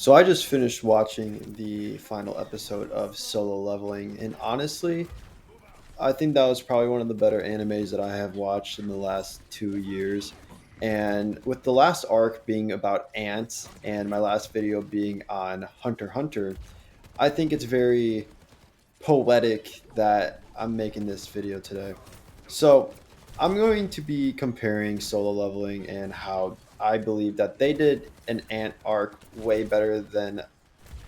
So I just finished watching the final episode of Solo Leveling, and honestly, I think that was probably one of the better animes that I have watched in the last 2 years. And with the last arc being about ants and my last video being on Hunter x Hunter, I think it's very poetic that I'm making this video today. So I'm going to be comparing Solo Leveling and how I believe that they did an ant arc way better than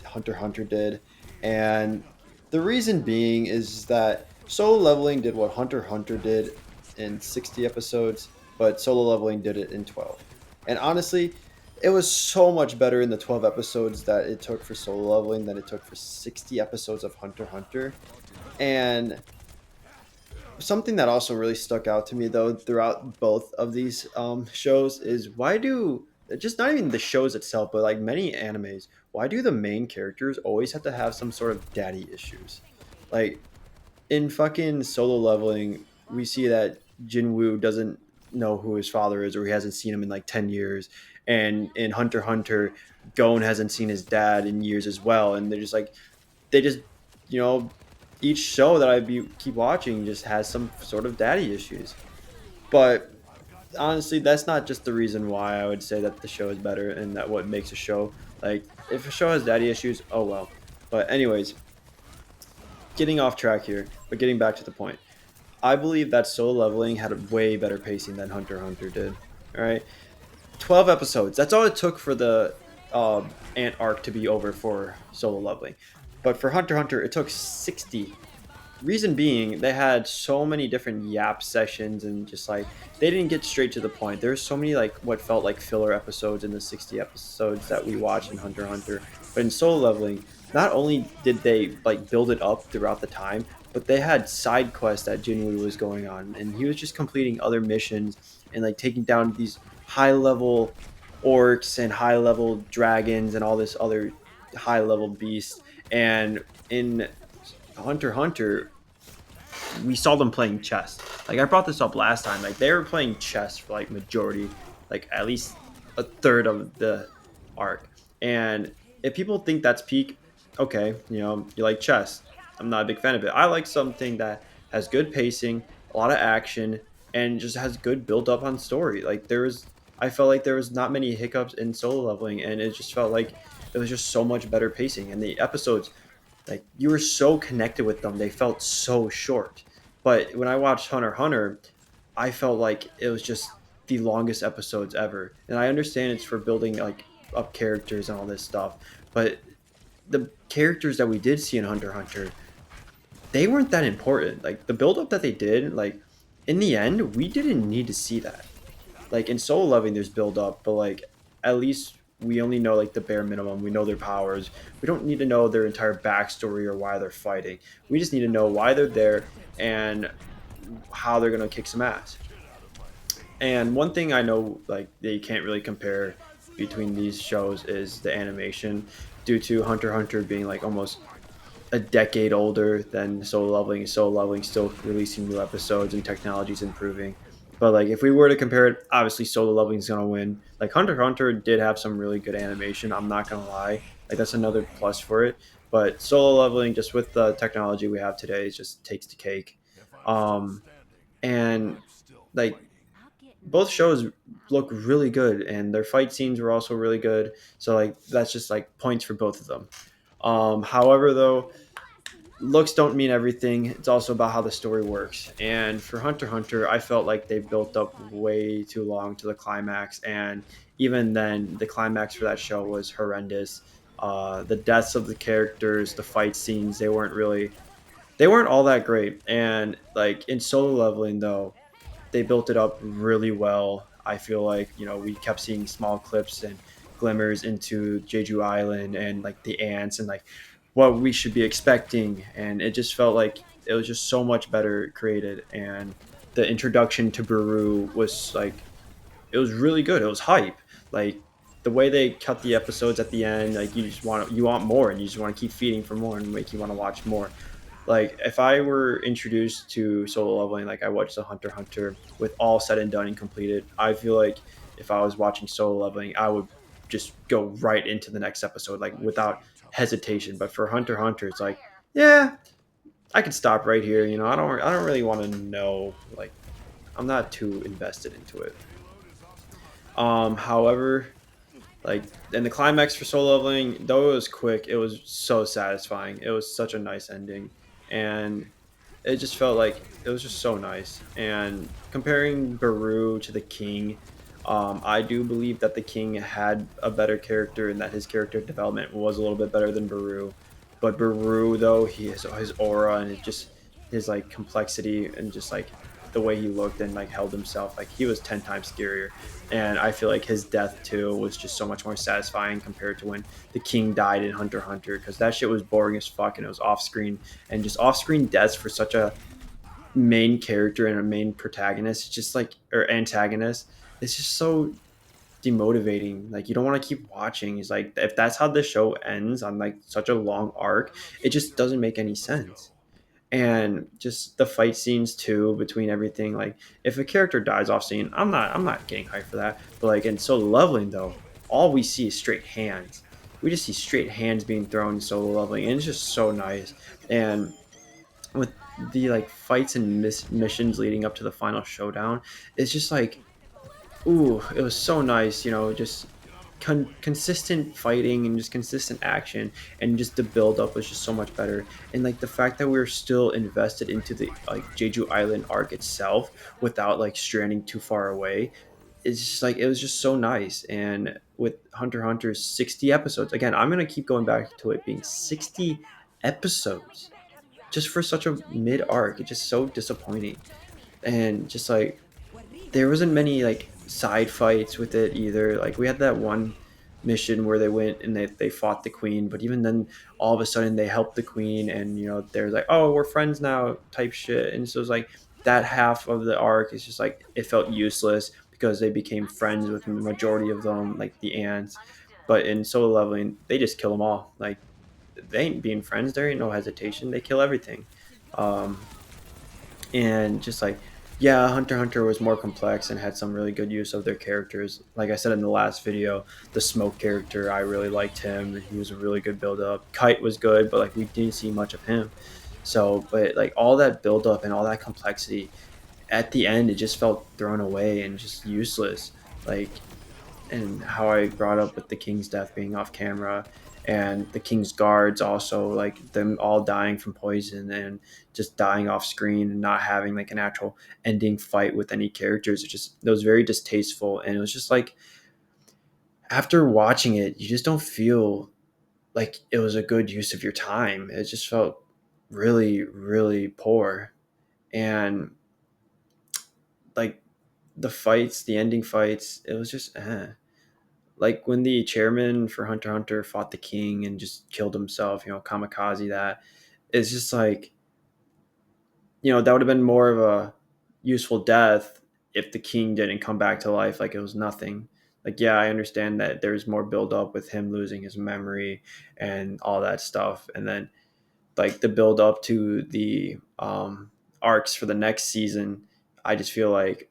Hunter x Hunter did. And the reason being is that Solo Leveling did what Hunter x Hunter did in 60 episodes, but Solo Leveling did it in 12. And honestly, it was so much better in the 12 episodes that it took for Solo Leveling than it took for 60 episodes of Hunter x Hunter. And something that also really stuck out to me though throughout both of these shows is why do just not even the shows itself but like many animes, why do the main characters always have to have some sort of daddy issues? Like in fucking Solo Leveling we see that Jinwoo doesn't know who his father is, or he hasn't seen him in like 10 years, and in Hunter x Hunter Gon hasn't seen his dad in years as well, and they're just like they just you know each show that keep watching just has some sort of daddy issues. But honestly, that's not just the reason why I would say that the show is better and that what makes a show. Like if a show has daddy issues, oh well. But anyways, getting off track here, but getting back to the point. I believe that Solo Leveling had a way better pacing than Hunter x Hunter did. All right, 12 episodes. That's all it took for the Ant arc to be over for Solo Leveling. But for Hunter x Hunter, it took 60. Reason being, they had so many different yap sessions and just like they didn't get straight to the point. There's so many like what felt like filler episodes in the 60 episodes that we watched in Hunter x Hunter. But in Solo Leveling, not only did they like build it up throughout the time, but they had side quests that Jinwoo was going on, and he was just completing other missions and like taking down these high level orcs and high level dragons and all this other high level beasts. And in Hunter x Hunter, we saw them playing chess. Like I brought this up last time. Like they were playing chess for like majority, like at least a third of the arc. And if people think that's peak, okay, you like chess. I'm not a big fan of it. I like something that has good pacing, a lot of action, and just has good build up on story. Like I felt like there was not many hiccups in Solo Leveling, and it just felt like it was just so much better pacing. And the episodes, like you were so connected with them, they felt so short. But when I watched Hunter x Hunter, I felt like it was just the longest episodes ever. And I understand it's for building like up characters and all this stuff, but the characters that we did see in Hunter x Hunter, they weren't that important. Like the build up that they did, like in the end, we didn't need to see that. Like in Soul Loving, there's build up, but like at least we only know like the bare minimum. We know their powers. We don't need to know their entire backstory or why they're fighting. We just need to know why they're there and how they're gonna kick some ass. And one thing I know, like they can't really compare between these shows is the animation, due to Hunter x Hunter being like almost a decade older than Solo Leveling. Solo Leveling still releasing new episodes and technology's improving. But like if we were to compare it, obviously Solo Leveling is gonna win. Like Hunter x Hunter did have some really good animation. I'm not gonna lie. Like that's another plus for it. But Solo Leveling, just with the technology we have today, just takes the cake. Um, and like both shows look really good, and their fight scenes were also really good. So like that's just like points for both of them. However, though, looks don't mean everything. It's also about how the story works. And for Hunter x Hunter, I felt like they built up way too long to the climax, and even then, the climax for that show was horrendous. The deaths of the characters, the fight scenes, they weren't all that great. And like in Solo Leveling, though, they built it up really well. I feel like we kept seeing small clips and glimmers into Jeju Island and like the ants and like what we should be expecting, and it just felt like it was just so much better created. And the introduction to Baru was like it was really good. It was hype. Like the way they cut the episodes at the end, like you want more, and you just want to keep feeding for more and make you want to watch more. Like if I were introduced to Solo Leveling, like I watched the Hunter x Hunter with all said and done and completed, I feel like if I was watching Solo Leveling, I would just go right into the next episode like without hesitation. But for Hunter x Hunter, it's like, yeah, I could stop right here. I don't really want to know. Like, I'm not too invested into it. However, like, and the climax for Soul Leveling, though it was quick, it was so satisfying. It was such a nice ending, and it just felt like it was just so nice. And comparing Baru to the King, I do believe that the King had a better character and that his character development was a little bit better than Baru. But Baru, though, he has his aura and it just his like complexity and just like the way he looked and like held himself, like he was 10 times scarier. And I feel like his death too was just so much more satisfying compared to when the King died in Hunter x Hunter, because that shit was boring as fuck and it was off screen, and just off screen deaths for such a main character and a main protagonist, just like, or antagonist, it's just so demotivating. Like, you don't want to keep watching. It's like, if that's how the show ends on like such a long arc, it just doesn't make any sense. And just the fight scenes too, between everything, like if a character dies off scene, I'm not getting hyped for that. But like in Solo Leveling though, all we see is straight hands. We just see straight hands being thrown in Solo Leveling, and it's just so nice. And with the like fights and missions leading up to the final showdown, it's just like, ooh, it was so nice, just consistent fighting and just consistent action, and just the build up was just so much better. And like the fact that we are still invested into the like Jeju Island arc itself without like stranding too far away, it's just like, it was just so nice. And with Hunter x Hunter's 60 episodes, again, I'm gonna keep going back to it being 60 episodes just for such a mid arc. It's just so disappointing. And just like, there wasn't many like side fights with it either. Like, we had that one mission where they went and they fought the queen, but even then, all of a sudden they helped the queen, and they're like, oh, we're friends now type shit. And so it's like, that half of the arc is just like, it felt useless because they became friends with the majority of them, like the ants. But in Solo Leveling, they just kill them all. Like, they ain't being friends, there ain't no hesitation, they kill everything. um and just like, yeah, Hunter x Hunter was more complex and had some really good use of their characters. Like I said in the last video, the Smoke character, I really liked him. He was a really good build up. Kite was good, but like, we didn't see much of him. So, but like, all that build up and all that complexity, at the end, it just felt thrown away and just useless. Like, and how I brought up with the king's death being off camera, and the king's guards also, like them all dying from poison and just dying off screen and not having like an actual ending fight with any characters. It was very distasteful, and it was just like, after watching it, you just don't feel like it was a good use of your time. It just felt really, really poor. And like, the ending fights, it was just like when the chairman for Hunter x Hunter fought the king and just killed himself, kamikaze that. It's just like, that would have been more of a useful death if the king didn't come back to life like it was nothing. Like, yeah, I understand that there's more build up with him losing his memory and all that stuff. And then like the build up to the arcs for the next season, I just feel like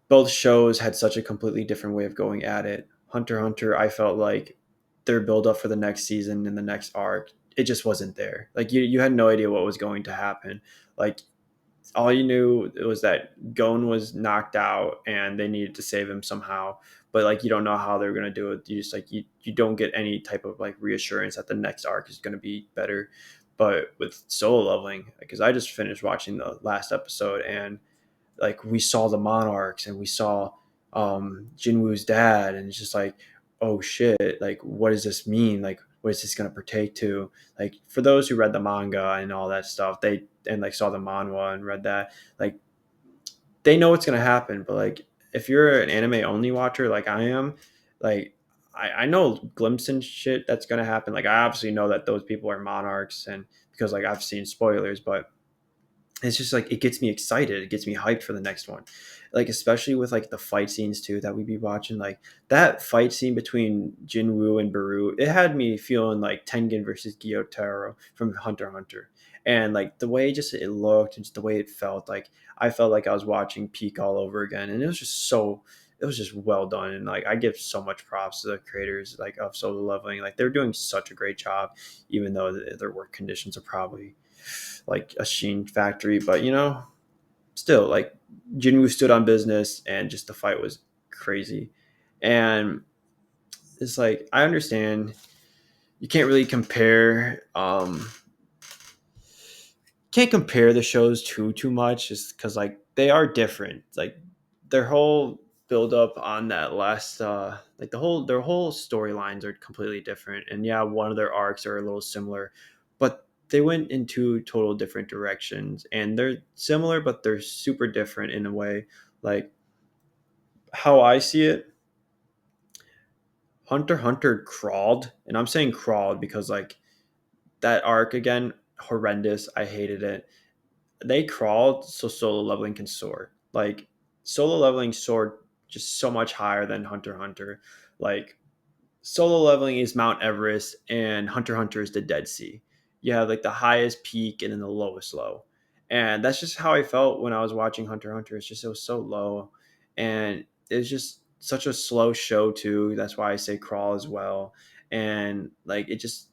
both shows had such a completely different way of going at it. Hunter x Hunter, I felt like their build up for the next season and the next arc, it just wasn't there. Like, you had no idea what was going to happen. Like, all you knew was that Gon was knocked out and they needed to save him somehow. But like, you don't know how they're gonna do it. You just like, you don't get any type of like reassurance that the next arc is gonna be better. But with Solo Leveling, because I just finished watching the last episode, and like, we saw the monarchs and we saw Jinwoo's dad, and it's just like, oh shit, like, what does this mean? Like, what is this going to partake to? Like, for those who read the manga and all that stuff, they and like saw the manhwa and read that, like, they know what's going to happen. But like, if you're an anime only watcher like I am, like, I know glimpse and shit that's going to happen. Like, I obviously know that those people are monarchs, and because like I've seen spoilers. But it's just like, it gets me excited, it gets me hyped for the next one. Like, especially with like the fight scenes too that we'd be watching, like that fight scene between Jinwoo and Baru, it had me feeling like Tengen versus Gyotaro from Hunter x Hunter. And like the way just it looked and just the way it felt, like I felt like I was watching Peak all over again. And it was just so, it was just well done. And like I give so much props to the creators like of Solo Leveling. Like they're doing such a great job, even though their work conditions are probably like a Sheen factory. But still like Jinwoo stood on business, and just the fight was crazy. And it's like I understand you can't really compare can't compare the shows too much, just because like they are different. Like their whole build up on that last like their whole storylines are completely different. And yeah, one of their arcs are a little similar, but they went in two total different directions, and they're similar but they're super different in a way. Like how I see it, Hunter x Hunter crawled, and I'm saying crawled because like that arc again, horrendous. I hated it. They crawled so solo leveling can soar. Like solo leveling soared just so much higher than Hunter x Hunter. Like solo leveling is Mount Everest, and Hunter x Hunter is the Dead Sea. You have like the highest peak and then the lowest low. And that's just how I felt when I was watching Hunter x Hunter. It's just it was so low, and it's just such a slow show too. That's why I say crawl as well. And like it just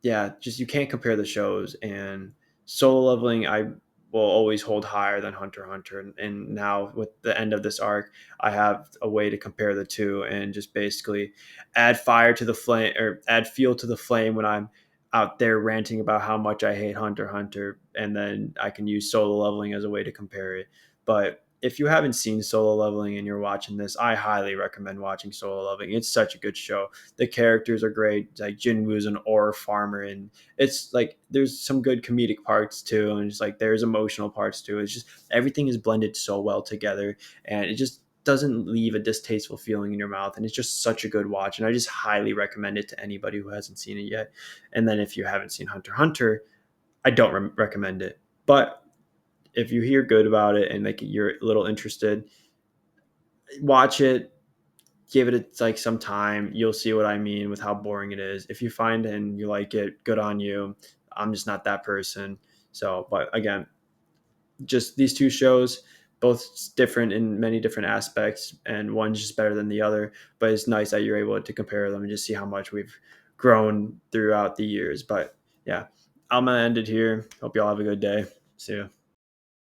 yeah, just you can't compare the shows. And solo leveling, I will always hold higher than Hunter x Hunter. And now with the end of this arc, I have a way to compare the two and just basically add fire to the flame or add fuel to the flame when I'm out there ranting about how much I hate Hunter x Hunter, and then I can use solo leveling as a way to compare it. But if you haven't seen solo leveling and you're watching this, I highly recommend watching solo leveling. It's such a good show. The characters are great. Like Jinwoo's an ore farmer, and it's like there's some good comedic parts too, and just like there's emotional parts too. It's just everything is blended so well together, and it just doesn't leave a distasteful feeling in your mouth. And it's just such a good watch, and I just highly recommend it to anybody who hasn't seen it yet. And then if you haven't seen Hunter x Hunter, I don't recommend it. But if you hear good about it and like you're a little interested, watch it, give it like some time. You'll see what I mean with how boring it is. If you find and you like it, good on you. I'm just not that person. So, but again, just these two shows, both different in many different aspects, and one's just better than the other. But it's nice that you're able to compare them and just see how much we've grown throughout the years. But yeah, I'm gonna end it here. Hope y'all have a good day. See you.